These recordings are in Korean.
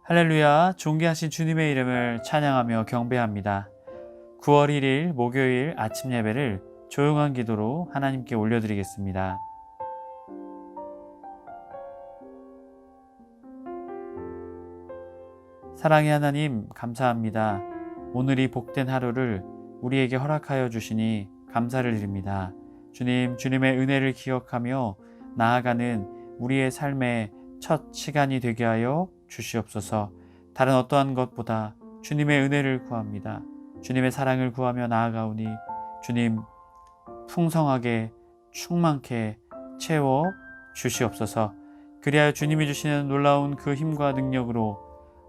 할렐루야, 존귀하신 주님의 이름을 찬양하며 경배합니다. 9월 1일 목요일 아침 예배를 조용한 기도로 하나님께 올려드리겠습니다. 사랑의 하나님, 감사합니다. 오늘이 복된 하루를 우리에게 허락하여 주시니 감사를 드립니다. 주님, 주님의 은혜를 기억하며 나아가는 우리의 삶의 첫 시간이 되게 하여 주시옵소서. 다른 어떠한 것보다 주님의 은혜를 구합니다. 주님의 사랑을 구하며 나아가오니 주님 풍성하게 충만케 채워 주시옵소서. 그리하여 주님이 주시는 놀라운 그 힘과 능력으로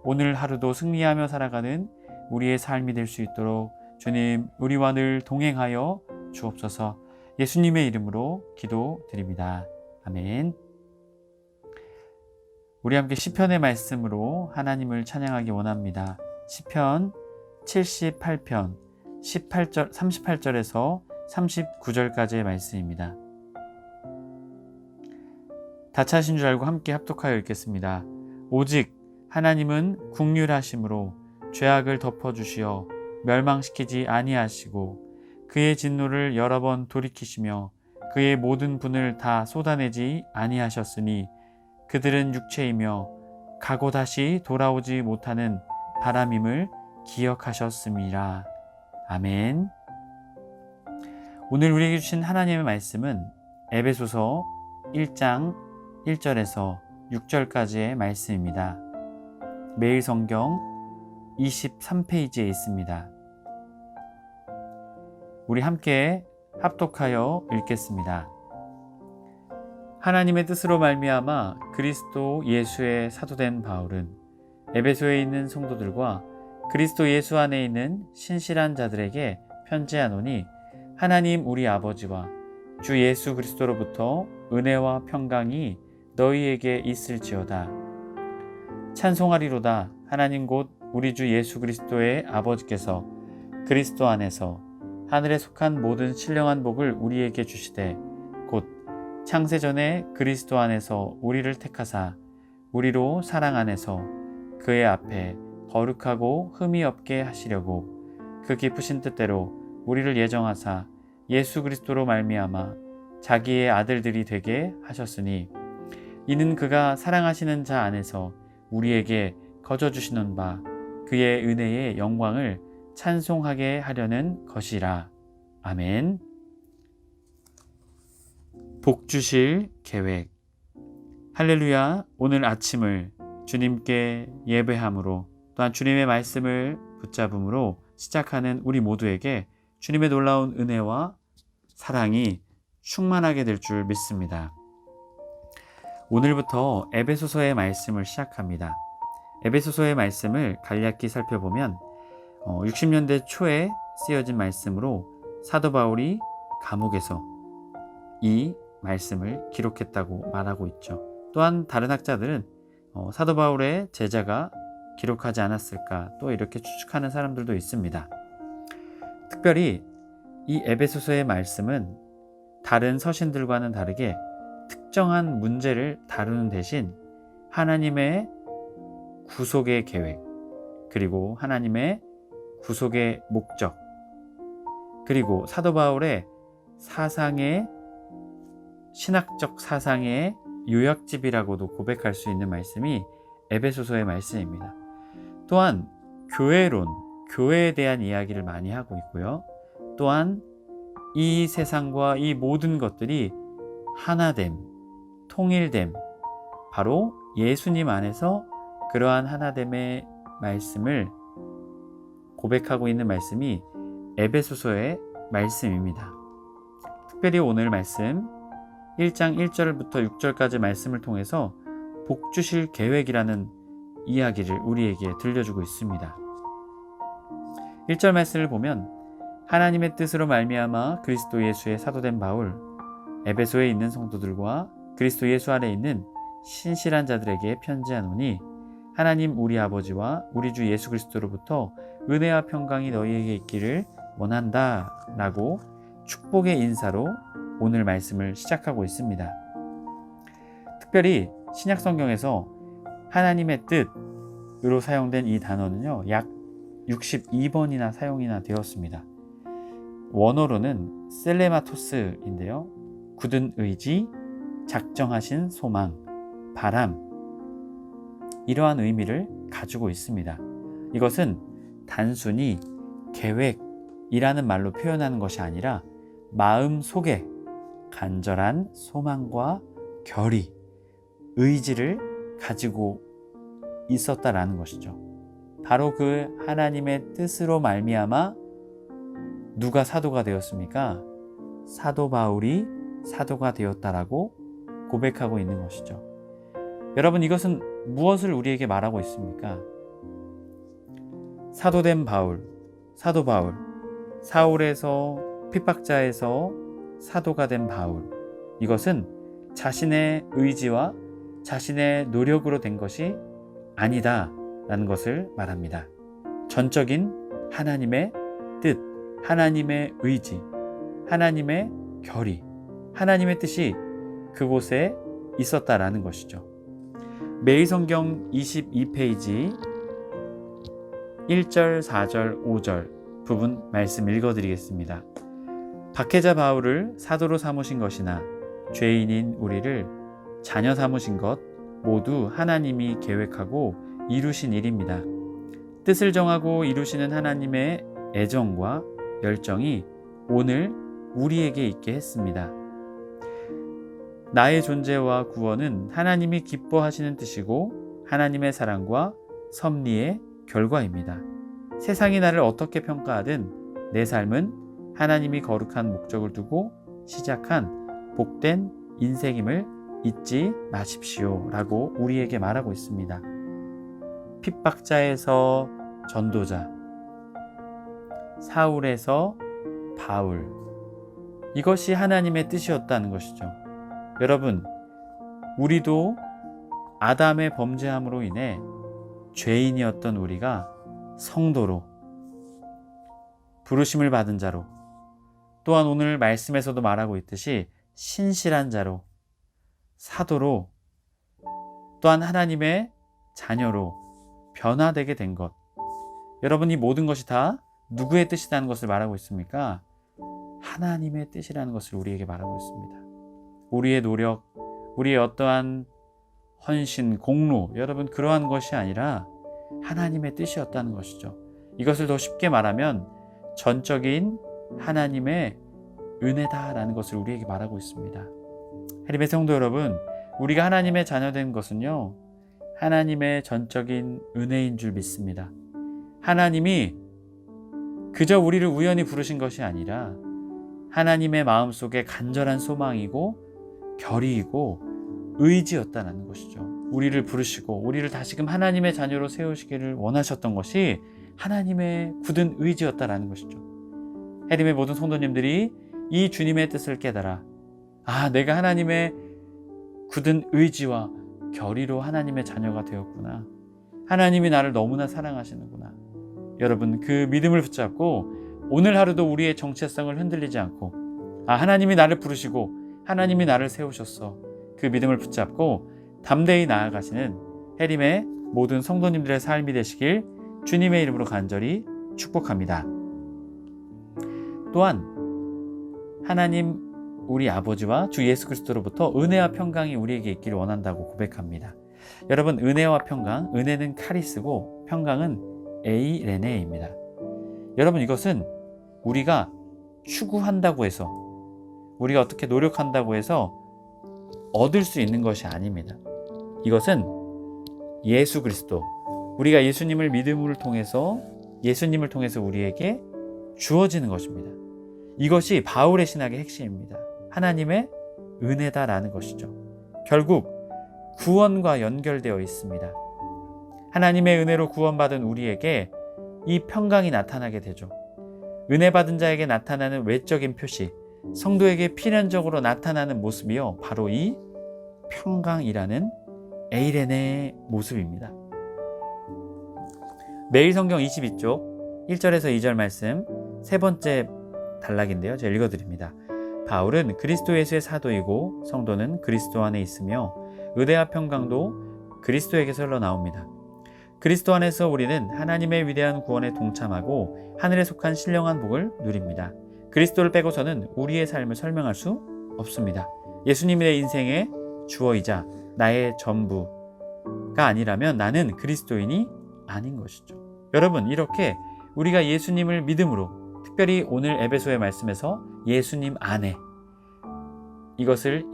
오늘 하루도 승리하며 살아가는 우리의 삶이 될 수 있도록 주님 우리와 늘 동행하여 주옵소서. 예수님의 이름으로 기도드립니다. 아멘. 우리 함께 시편의 말씀으로 하나님을 찬양하기 원합니다. 시편 78편 38절에서 39절까지의 말씀입니다. 다 차신 줄 알고 함께 합독하여 읽겠습니다. 오직 하나님은 긍휼하심으로 죄악을 덮어주시어 멸망시키지 아니하시고 그의 진노를 여러 번 돌이키시며 그의 모든 분을 다 쏟아내지 아니하셨으니 그들은 육체이며 가고 다시 돌아오지 못하는 바람임을 기억하셨음이라. 아멘. 오늘 우리에게 주신 하나님의 말씀은 에베소서 1장 1절에서 6절까지의 말씀입니다. 매일 성경 23페이지에 있습니다. 우리 함께 합독하여 읽겠습니다. 하나님의 뜻으로 말미암아 그리스도 예수의 사도된 바울은 에베소에 있는 성도들과 그리스도 예수 안에 있는 신실한 자들에게 편지하노니 하나님 우리 아버지와 주 예수 그리스도로부터 은혜와 평강이 너희에게 있을지어다. 찬송하리로다. 하나님 곧 우리 주 예수 그리스도의 아버지께서 그리스도 안에서 하늘에 속한 모든 신령한 복을 우리에게 주시되 곧 창세전에 그리스도 안에서 우리를 택하사 우리로 사랑 안에서 그의 앞에 거룩하고 흠이 없게 하시려고 그 깊으신 뜻대로 우리를 예정하사 예수 그리스도로 말미암아 자기의 아들들이 되게 하셨으니 이는 그가 사랑하시는 자 안에서 우리에게 거저주시는 바 그의 은혜의 영광을 찬송하게 하려는 것이라. 아멘. 복 주실 계획. 할렐루야. 오늘 아침을 주님께 예배함으로 또한 주님의 말씀을 붙잡음으로 시작하는 우리 모두에게 주님의 놀라운 은혜와 사랑이 충만하게 될 줄 믿습니다. 오늘부터 에베소서의 말씀을 시작합니다. 에베소서의 말씀을 간략히 살펴보면 60년대 초에 쓰여진 말씀으로 사도 바울이 감옥에서 이 말씀을 기록했다고 말하고 있죠. 또한 다른 학자들은 사도 바울의 제자가 기록하지 않았을까 또 이렇게 추측하는 사람들도 있습니다. 특별히 이 에베소서의 말씀은 다른 서신들과는 다르게 특정한 문제를 다루는 대신 하나님의 구속의 계획, 그리고 하나님의 구속의 목적, 그리고 사도 바울의 사상의 신학적 사상의 요약집이라고도 고백할 수 있는 말씀이 에베소서의 말씀입니다. 또한 교회론, 교회에 대한 이야기를 많이 하고 있고요. 또한 이 세상과 이 모든 것들이 하나됨, 통일됨, 바로 예수님 안에서 그러한 하나됨의 말씀을 고백하고 있는 말씀이 에베소서의 말씀입니다. 특별히 오늘 말씀 1장 1절부터 6절까지 말씀을 통해서 복 주실 계획이라는 이야기를 우리에게 들려주고 있습니다. 1절 말씀을 보면 하나님의 뜻으로 말미암아 그리스도 예수의 사도된 바울, 에베소에 있는 성도들과 그리스도 예수 안에 있는 신실한 자들에게 편지하노니 하나님 우리 아버지와 우리 주 예수 그리스도로부터 은혜와 평강이 너희에게 있기를 원한다 라고 축복의 인사로 오늘 말씀을 시작하고 있습니다. 특별히 신약성경에서 하나님의 뜻, 사용된 이 단어는요, 약 62번이나 사용이나 되었습니다. 원어로는 셀레마토스인데요. 굳은 의지, 작정하신 소망, 바람, 이러한 의미를 가지고 있습니다. 이것은 단순히 계획이라는 말로 표현하는 것이 아니라 마음 속에 간절한 소망과 결의, 의지를 가지고 있었다라는 것이죠. 바로 그 하나님의 뜻으로 말미암아 누가 사도가 되었습니까? 사도 바울이 사도가 되었다라고 고백하고 있는 것이죠. 여러분, 이것은 무엇을 우리에게 말하고 있습니까? 사도된 바울, 사도 바울, 사울에서 핍박자에서 사도가 된 바울, 이것은 자신의 의지와 자신의 노력으로 된 것이 아니다 라는 것을 말합니다. 전적인 하나님의 뜻, 하나님의 의지, 하나님의 결의, 하나님의 뜻이 그곳에 있었다라는 것이죠. 매일성경 22페이지 1절, 4절, 5절 부분 말씀 읽어드리겠습니다. 박해자 바울을 사도로 삼으신 것이나 죄인인 우리를 자녀 삼으신 것 모두 하나님이 계획하고 이루신 일입니다. 뜻을 정하고 이루시는 하나님의 애정과 열정이 오늘 우리에게 있게 했습니다. 나의 존재와 구원은 하나님이 기뻐하시는 뜻이고 하나님의 사랑과 섭리의 결과입니다. 세상이 나를 어떻게 평가하든 내 삶은 하나님이 거룩한 목적을 두고 시작한 복된 인생임을 잊지 마십시오 라고 우리에게 말하고 있습니다. 핍박자에서 전도자, 사울에서 바울, 이것이 하나님의 뜻이었다는 것이죠. 여러분, 우리도 아담의 범죄함으로 인해 죄인이었던 우리가 성도로, 부르심을 받은 자로, 또한 오늘 말씀에서도 말하고 있듯이 신실한 자로, 사도로, 또한 하나님의 자녀로 변화되게 된 것. 여러분, 이 모든 것이 다 누구의 뜻이라는 것을 말하고 있습니까? 하나님의 뜻이라는 것을 우리에게 말하고 있습니다. 우리의 노력, 우리의 어떠한 헌신, 공로, 여러분, 그러한 것이 아니라 하나님의 뜻이었다는 것이죠. 이것을 더 쉽게 말하면 전적인 하나님의 은혜다라는 것을 우리에게 말하고 있습니다. 하나님의 성도 여러분, 우리가 하나님의 자녀된 것은요, 하나님의 전적인 은혜인 줄 믿습니다. 하나님이 그저 우리를 우연히 부르신 것이 아니라 하나님의 마음속에 간절한 소망이고 결의이고 의지였다는 것이죠. 우리를 부르시고 우리를 다시금 하나님의 자녀로 세우시기를 원하셨던 것이 하나님의 굳은 의지였다는 것이죠. 하나님의 모든 성도님들이 이 주님의 뜻을 깨달아, 내가 하나님의 굳은 의지와 결의로 하나님의 자녀가 되었구나. 하나님이 나를 너무나 사랑하시는구나. 여러분, 그 믿음을 붙잡고 오늘 하루도 우리의 정체성을 흔들리지 않고 하나님이 나를 부르시고 하나님이 나를 세우셨어. 그 믿음을 붙잡고 담대히 나아가시는 해림의 모든 성도님들의 삶이 되시길 주님의 이름으로 간절히 축복합니다. 또한 하나님 우리 아버지와 주 예수 그리스도로부터 은혜와 평강이 우리에게 있기를 원한다고 고백합니다. 여러분, 은혜와 평강, 은혜는 카리스고 평강은 에이레네입니다. 여러분, 이것은 우리가 추구한다고 해서, 우리가 어떻게 노력한다고 해서 얻을 수 있는 것이 아닙니다. 이것은 예수 그리스도, 우리가 예수님을 믿음을 통해서, 예수님을 통해서 우리에게 주어지는 것입니다. 이것이 바울의 신학의 핵심입니다. 하나님의 은혜다라는 것이죠. 결국 구원과 연결되어 있습니다. 하나님의 은혜로 구원받은 우리에게 이 평강이 나타나게 되죠. 은혜 받은 자에게 나타나는 외적인 표시, 성도에게 필연적으로 나타나는 모습이요, 바로 이 평강이라는 에이레네의 모습입니다. 매일 성경 22쪽 1절에서 2절 말씀, 세 번째 단락인데요. 제가 읽어드립니다. 바울은 그리스도 예수의 사도이고 성도는 그리스도 안에 있으며 은혜와 평강도 그리스도에게서 흘러나옵니다. 그리스도 안에서 우리는 하나님의 위대한 구원에 동참하고 하늘에 속한 신령한 복을 누립니다. 그리스도를 빼고서는 우리의 삶을 설명할 수 없습니다. 예수님이 내 인생의 주어이자 나의 전부가 아니라면 나는 그리스도인이 아닌 것이죠. 여러분, 이렇게 우리가 예수님을 믿음으로, 특별히 오늘 에베소의 말씀에서 예수님 안에, 이것을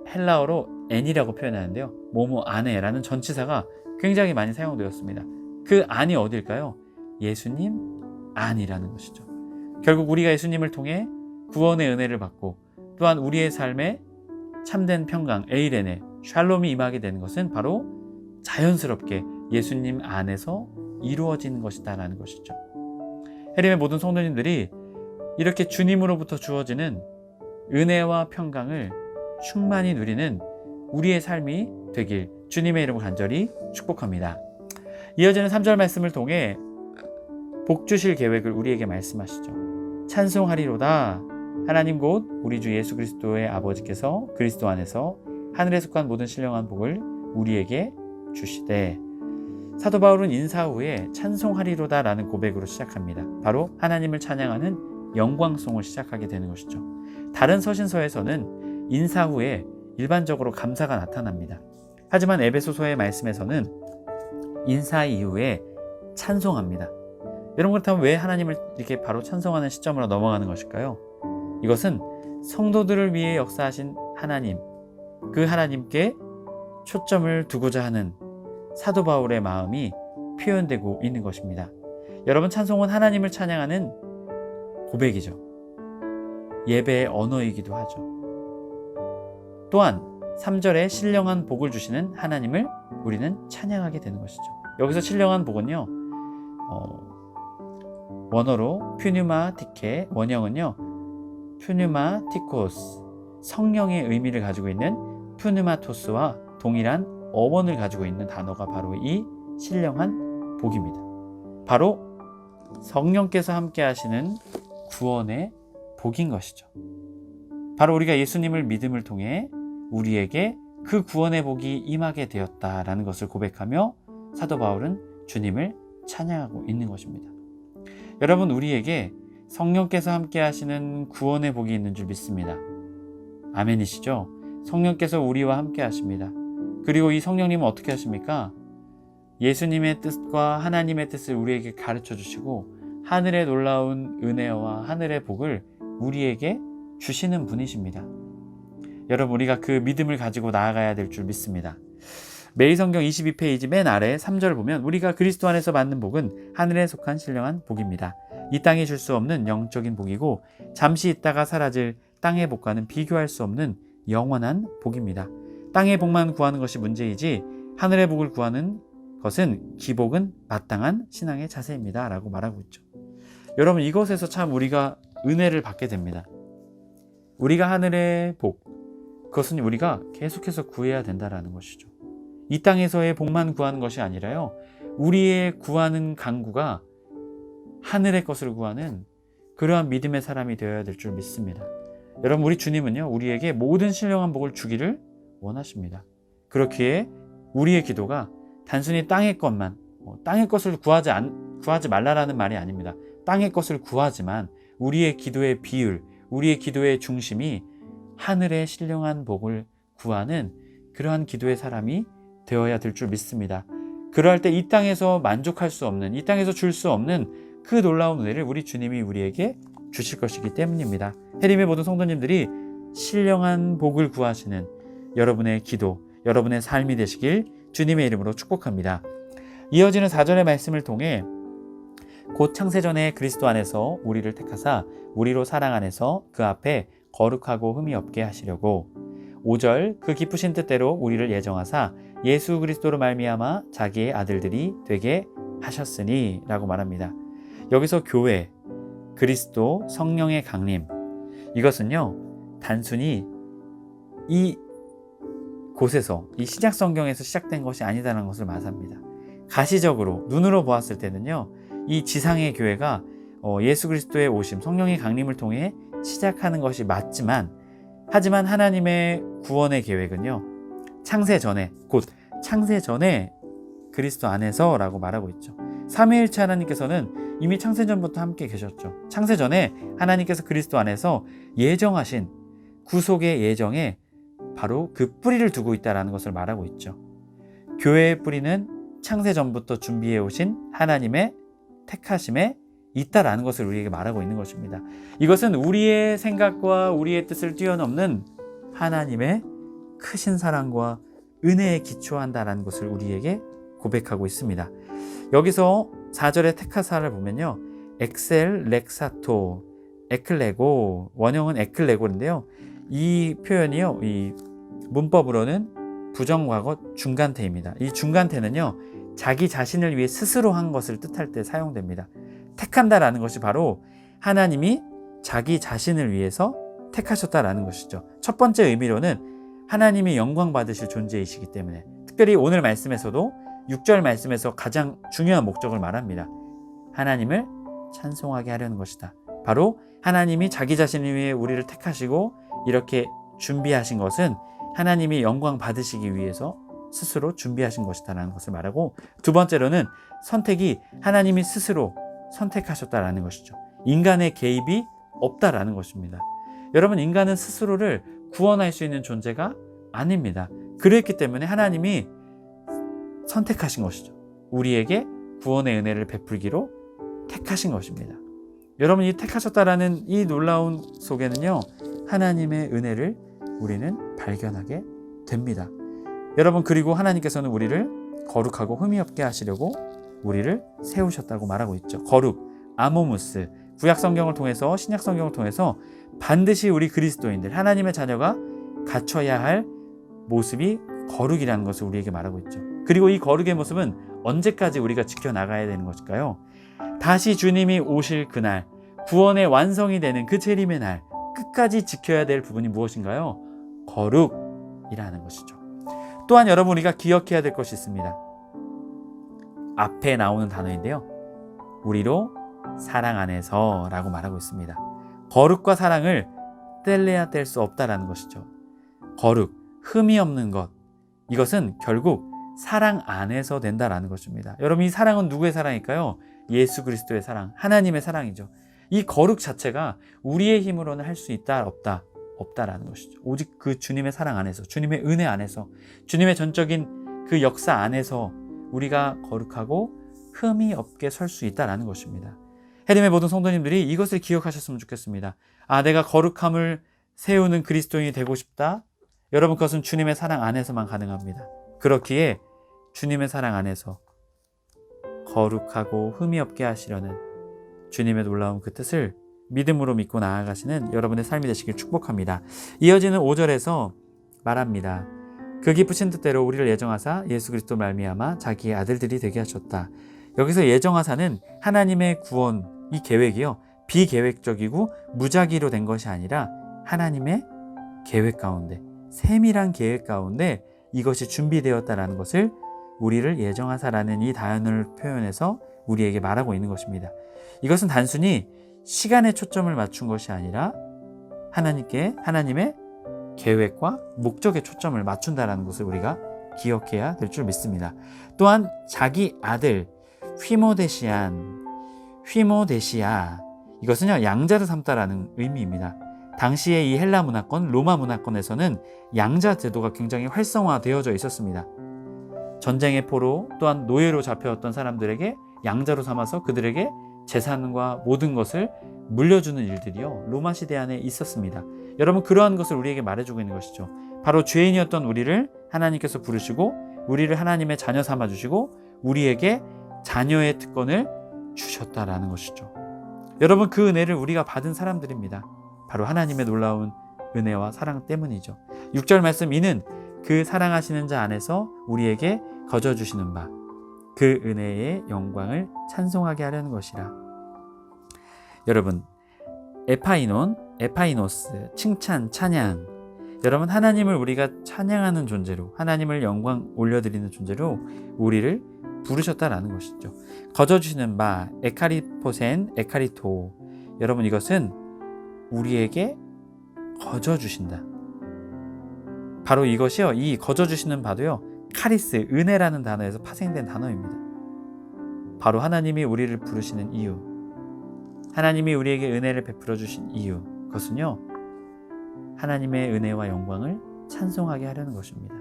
헬라어로 n이라고 표현하는데요. 뭐뭐 안에라는 전치사가 굉장히 많이 사용되었습니다. 그 안이 어딜까요? 예수님 안이라는 것이죠. 결국 우리가 예수님을 통해 구원의 은혜를 받고 또한 우리의 삶에 참된 평강, 에이레네, 샬롬이 임하게 되는 것은 바로 자연스럽게 예수님 안에서 이루어지는 것이다라는 것이죠. 해림의 모든 성도님들이 이렇게 주님으로부터 주어지는 은혜와 평강을 충만히 누리는 우리의 삶이 되길 주님의 이름으로 간절히 축복합니다. 이어지는 3절 말씀을 통해 복 주실 계획을 우리에게 말씀하시죠. 찬송하리로다. 하나님 곧 우리 주 예수 그리스도의 아버지께서 그리스도 안에서 하늘에 속한 모든 신령한 복을 우리에게 주시되. 사도 바울은 인사 후에 찬송하리로다 라는 고백으로 시작합니다. 바로 하나님을 찬양하는 영광송을 시작하게 되는 것이죠. 다른 서신서에서는 인사 후에 일반적으로 감사가 나타납니다. 하지만 에베소서의 말씀에서는 인사 이후에 찬송합니다. 여러분, 그렇다면 왜 하나님을 이렇게 바로 찬송하는 시점으로 넘어가는 것일까요? 이것은 성도들을 위해 역사하신 하나님, 그 하나님께 초점을 두고자 하는 사도 바울의 마음이 표현되고 있는 것입니다. 여러분, 찬송은 하나님을 찬양하는 고백이죠. 예배의 언어이기도 하죠. 또한 3절에 신령한 복을 주시는 하나님을 우리는 찬양하게 되는 것이죠. 여기서 신령한 복은요, 원어로 퓨뉴마티케, 원형은요 퓨뉴마티코스, 성령의 의미를 가지고 있는 푸누마토스와 동일한 어원을 가지고 있는 단어가 바로 이 신령한 복입니다. 바로 성령께서 함께 하시는 구원의 복인 것이죠. 바로 우리가 예수님을 믿음을 통해 우리에게 그 구원의 복이 임하게 되었다라는 것을 고백하며 사도 바울은 주님을 찬양하고 있는 것입니다. 여러분, 우리에게 성령께서 함께 하시는 구원의 복이 있는 줄 믿습니다. 아멘이시죠? 성령께서 우리와 함께 하십니다. 그리고 이 성령님은 어떻게 하십니까? 예수님의 뜻과 하나님의 뜻을 우리에게 가르쳐 주시고 하늘의 놀라운 은혜와 하늘의 복을 우리에게 주시는 분이십니다. 여러분, 우리가 그 믿음을 가지고 나아가야 될 줄 믿습니다. 매일 성경 22페이지 맨 아래 3절 보면 우리가 그리스도 안에서 받는 복은 하늘에 속한 신령한 복입니다. 이 땅이 줄 수 없는 영적인 복이고 잠시 있다가 사라질 땅의 복과는 비교할 수 없는 영원한 복입니다. 땅의 복만 구하는 것이 문제이지 하늘의 복을 구하는 것은 기복은 마땅한 신앙의 자세입니다 라고 말하고 있죠. 여러분, 이것에서 참 우리가 은혜를 받게 됩니다. 우리가 하늘의 복, 그것은 우리가 계속해서 구해야 된다라는 것이죠. 이 땅에서의 복만 구하는 것이 아니라요, 우리의 구하는 간구가 하늘의 것을 구하는 그러한 믿음의 사람이 되어야 될 줄 믿습니다. 여러분, 우리 주님은요, 우리에게 모든 신령한 복을 주기를 원하십니다. 그렇기에 우리의 기도가 단순히 땅의 것만, 땅의 것을 구하지 말라라는 말이 아닙니다. 땅의 것을 구하지만 우리의 기도의 비율, 우리의 기도의 중심이 하늘의 신령한 복을 구하는 그러한 기도의 사람이 되어야 될 줄 믿습니다. 그러할 때 이 땅에서 만족할 수 없는, 이 땅에서 줄 수 없는 그 놀라운 은혜를 우리 주님이 우리에게 주실 것이기 때문입니다. 해림의 모든 성도님들이 신령한 복을 구하시는 여러분의 기도, 여러분의 삶이 되시길 주님의 이름으로 축복합니다. 이어지는 4절의 말씀을 통해 곧 창세전에 그리스도 안에서 우리를 택하사 우리로 사랑 안에서 그 앞에 거룩하고 흠이 없게 하시려고 5절 그 기쁘신 뜻대로 우리를 예정하사 예수 그리스도로 말미암아 자기의 아들들이 되게 하셨으니 라고 말합니다. 여기서 교회, 그리스도, 성령의 강림, 이것은요 단순히 이 곳에서, 이 신약 성경에서 시작된 것이 아니다라는 것을 말합니다. 가시적으로 눈으로 보았을 때는요, 이 지상의 교회가 예수 그리스도의 오심, 성령의 강림을 통해 시작하는 것이 맞지만, 하지만 하나님의 구원의 계획은요, 창세 전에, 곧 창세 전에 그리스도 안에서라고 말하고 있죠. 삼위일체 하나님께서는 이미 창세전부터 함께 계셨죠. 창세전에 하나님께서 그리스도 안에서 예정하신 구속의 예정에 바로 그 뿌리를 두고 있다는 것을 말하고 있죠. 교회의 뿌리는 창세전부터 준비해 오신 하나님의 택하심에 있다라는 것을 우리에게 말하고 있는 것입니다. 이것은 우리의 생각과 우리의 뜻을 뛰어넘는 하나님의 크신 사랑과 은혜에 기초한다라는 것을 우리에게 고백하고 있습니다. 여기서 4절의 테카사를 보면요, 엑셀, 렉사토, 에클레고, 원형은 에클레고인데요, 이 표현이요, 이 문법으로는 부정과거 중간태입니다. 이 중간태는요, 자기 자신을 위해 스스로 한 것을 뜻할 때 사용됩니다. 택한다라는 것이 바로 하나님이 자기 자신을 위해서 택하셨다라는 것이죠. 첫 번째 의미로는 하나님이 영광 받으실 존재이시기 때문에, 특별히 오늘 말씀에서도 6절 말씀에서 가장 중요한 목적을 말합니다. 하나님을 찬송하게 하려는 것이다. 바로 하나님이 자기 자신을 위해 우리를 택하시고 이렇게 준비하신 것은 하나님이 영광 받으시기 위해서 스스로 준비하신 것이다라는 것을 말하고, 두 번째로는 선택이 하나님이 스스로 선택하셨다라는 것이죠. 인간의 개입이 없다라는 것입니다. 여러분, 인간은 스스로를 구원할 수 있는 존재가 아닙니다. 그랬기 때문에 하나님이 선택하신 것이죠. 우리에게 구원의 은혜를 베풀기로 택하신 것입니다. 여러분, 이 택하셨다라는 이 놀라운 속에는요, 하나님의 은혜를 우리는 발견하게 됩니다. 여러분, 그리고 하나님께서는 우리를 거룩하고 흠이 없게 하시려고 우리를 세우셨다고 말하고 있죠. 거룩, 아모무스, 구약 성경을 통해서, 신약 성경을 통해서 반드시 우리 그리스도인들, 하나님의 자녀가 갖춰야 할 모습이 거룩이라는 것을 우리에게 말하고 있죠. 그리고 이 거룩의 모습은 언제까지 우리가 지켜나가야 되는 것일까요? 다시 주님이 오실 그날, 구원의 완성이 되는 그 재림의 날, 끝까지 지켜야 될 부분이 무엇인가요? 거룩이라는 것이죠. 또한 여러분, 우리가 기억해야 될 것이 있습니다. 앞에 나오는 단어인데요, 우리로 사랑 안에서 라고 말하고 있습니다. 거룩과 사랑을 뗄래야 뗄 수 없다라는 것이죠. 거룩, 흠이 없는 것, 이것은 결국 사랑 안에서 된다라는 것입니다. 여러분, 이 사랑은 누구의 사랑일까요? 예수 그리스도의 사랑, 하나님의 사랑이죠. 이 거룩 자체가 우리의 힘으로는 할 수 있다, 없다라는 것이죠. 오직 그 주님의 사랑 안에서, 주님의 은혜 안에서, 주님의 전적인 그 역사 안에서 우리가 거룩하고 흠이 없게 설 수 있다라는 것입니다. 해림의 모든 성도님들이 이것을 기억하셨으면 좋겠습니다. 내가 거룩함을 세우는 그리스도인이 되고 싶다. 여러분, 그것은 주님의 사랑 안에서만 가능합니다. 그렇기에 주님의 사랑 안에서 거룩하고 흠이 없게 하시려는 주님의 놀라운 그 뜻을 믿음으로 믿고 나아가시는 여러분의 삶이 되시길 축복합니다. 이어지는 5절에서 말합니다. 그 기쁘신 뜻대로 우리를 예정하사 예수 그리스도 말미암아 자기의 아들들이 되게 하셨다. 여기서 예정하사는 하나님의 구원, 이 계획이요, 비계획적이고 무작위로 된 것이 아니라 하나님의 계획 가운데, 세밀한 계획 가운데 이것이 준비되었다라는 것을 우리를 예정하사라는 이 단어를 표현해서 우리에게 말하고 있는 것입니다. 이것은 단순히 시간에 초점을 맞춘 것이 아니라 하나님의 계획과 목적에 초점을 맞춘다라는 것을 우리가 기억해야 될 줄 믿습니다. 또한 자기 아들 휘모데시아, 이것은요, 양자를 삼다라는 의미입니다. 당시의 이 헬라 문화권, 로마 문화권에서는 양자 제도가 굉장히 활성화되어져 있었습니다. 전쟁의 포로, 또한 노예로 잡혀왔던 사람들에게 양자로 삼아서 그들에게 재산과 모든 것을 물려주는 일들이요, 로마 시대 안에 있었습니다. 여러분, 그러한 것을 우리에게 말해주고 있는 것이죠. 바로 죄인이었던 우리를 하나님께서 부르시고 우리를 하나님의 자녀 삼아주시고 우리에게 자녀의 특권을 주셨다라는 것이죠. 여러분, 그 은혜를 우리가 받은 사람들입니다. 바로 하나님의 놀라운 은혜와 사랑 때문이죠. 6절 말씀, 이는 그 사랑하시는 자 안에서 우리에게 거저주시는 바 그 은혜의 영광을 찬송하게 하려는 것이라. 여러분, 에파이노스, 칭찬, 찬양. 여러분, 하나님을 우리가 찬양하는 존재로, 하나님을 영광 올려드리는 존재로 우리를 부르셨다라는 것이죠. 거저주시는 바, 에카리포센, 에카리토. 여러분, 이것은 우리에게 거저주신다. 바로 이것이요, 이 거저주시는 바도요, 카리스, 은혜라는 단어에서 파생된 단어입니다. 바로 하나님이 우리를 부르시는 이유, 하나님이 우리에게 은혜를 베풀어 주신 이유, 그것은요, 하나님의 은혜와 영광을 찬송하게 하려는 것입니다.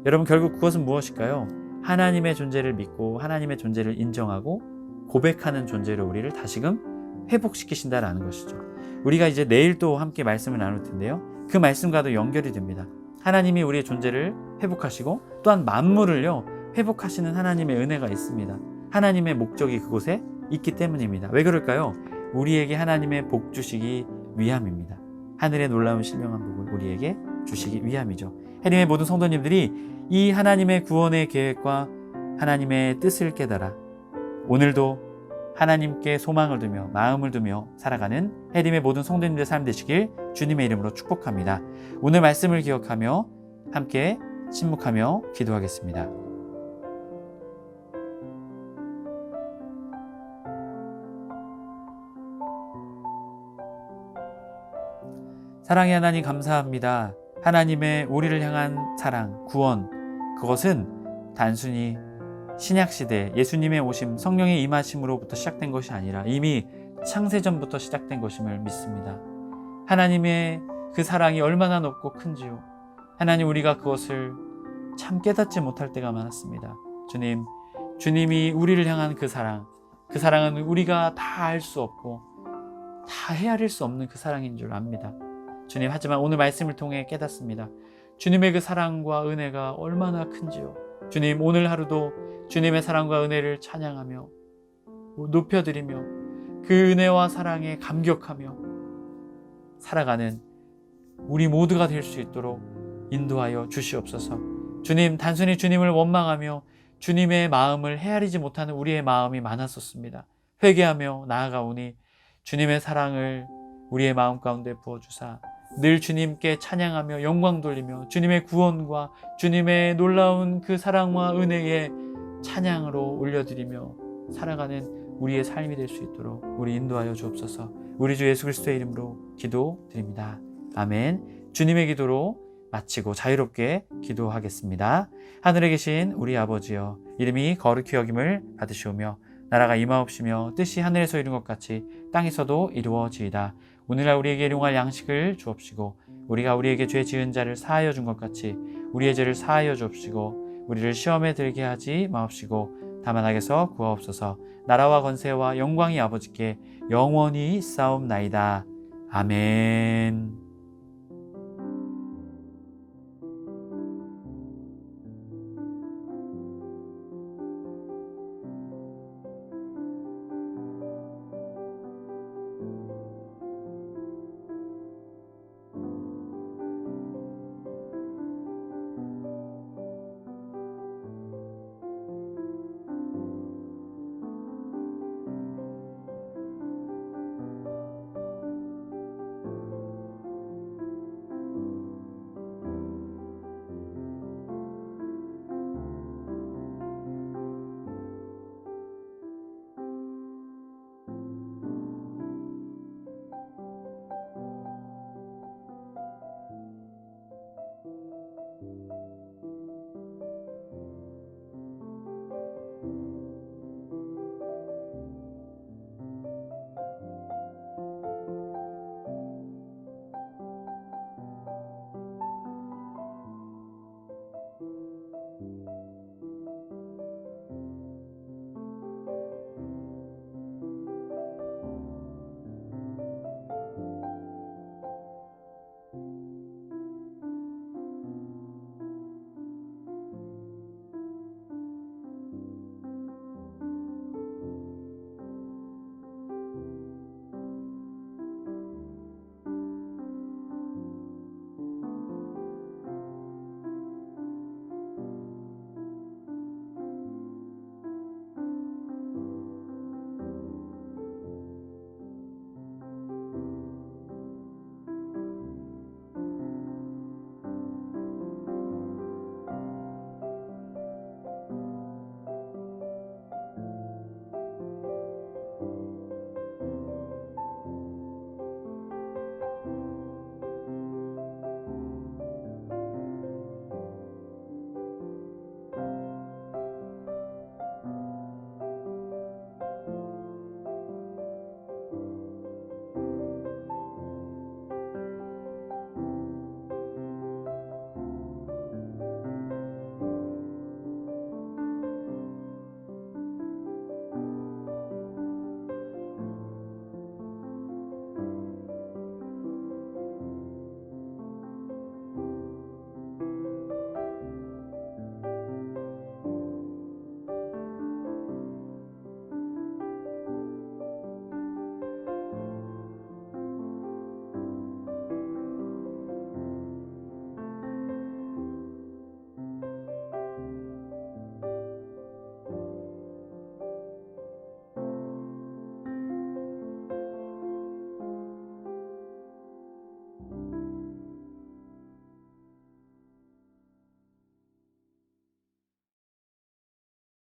여러분, 결국 그것은 무엇일까요? 하나님의 존재를 믿고 하나님의 존재를 인정하고 고백하는 존재로 우리를 다시금 회복시키신다라는 것이죠. 우리가 이제 내일 또 함께 말씀을 나눌 텐데요, 그 말씀과도 연결이 됩니다. 하나님이 우리의 존재를 회복하시고 또한 만물을요 회복하시는 하나님의 은혜가 있습니다. 하나님의 목적이 그곳에 있기 때문입니다. 왜 그럴까요? 우리에게 하나님의 복 주시기 위함입니다. 하늘의 놀라운 신명한 복을 우리에게 주시기 위함이죠. 해림의 모든 성도님들이 이 하나님의 구원의 계획과 하나님의 뜻을 깨달아 오늘도 하나님께 소망을 두며 마음을 두며 살아가는 해림의 모든 성도님들의 삶 되시길 주님의 이름으로 축복합니다. 오늘 말씀을 기억하며 함께 침묵하며 기도하겠습니다. 사랑의 하나님, 감사합니다. 하나님의 우리를 향한 사랑, 구원, 그것은 단순히 신약시대 예수님의 오심, 성령의 임하심으로부터 시작된 것이 아니라 이미 창세전부터 시작된 것임을 믿습니다. 하나님의 그 사랑이 얼마나 높고 큰지요. 하나님, 우리가 그것을 참 깨닫지 못할 때가 많았습니다. 주님, 주님이 우리를 향한 그 사랑은 우리가 다 알 수 없고 다 헤아릴 수 없는 그 사랑인 줄 압니다. 주님, 하지만 오늘 말씀을 통해 깨닫습니다. 주님의 그 사랑과 은혜가 얼마나 큰지요. 주님, 오늘 하루도 주님의 사랑과 은혜를 찬양하며 높여드리며 그 은혜와 사랑에 감격하며 살아가는 우리 모두가 될 수 있도록 인도하여 주시옵소서. 주님, 단순히 주님을 원망하며 주님의 마음을 헤아리지 못하는 우리의 마음이 많았었습니다. 회개하며 나아가오니 주님의 사랑을 우리의 마음 가운데 부어주사 늘 주님께 찬양하며 영광 돌리며 주님의 구원과 주님의 놀라운 그 사랑과 은혜에 찬양으로 올려드리며 살아가는 우리의 삶이 될 수 있도록 우리 인도하여 주옵소서. 우리 주 예수 그리스도의 이름으로 기도드립니다. 아멘. 주님의 기도로 마치고 자유롭게 기도하겠습니다. 하늘에 계신 우리 아버지여, 이름이 거룩히 여김을 받으시오며 나라가 임하옵시며 뜻이 하늘에서 이룬 것 같이 땅에서도 이루어지이다. 오늘날 우리에게 일용할 양식을 주옵시고 우리가 우리에게 죄 지은 자를 사하여 준 것 같이 우리의 죄를 사하여 주옵시고 우리를 시험에 들게 하지 마옵시고 다만 악에서 구하옵소서. 나라와 권세와 영광이 아버지께 영원히 있사옵나이다. 아멘.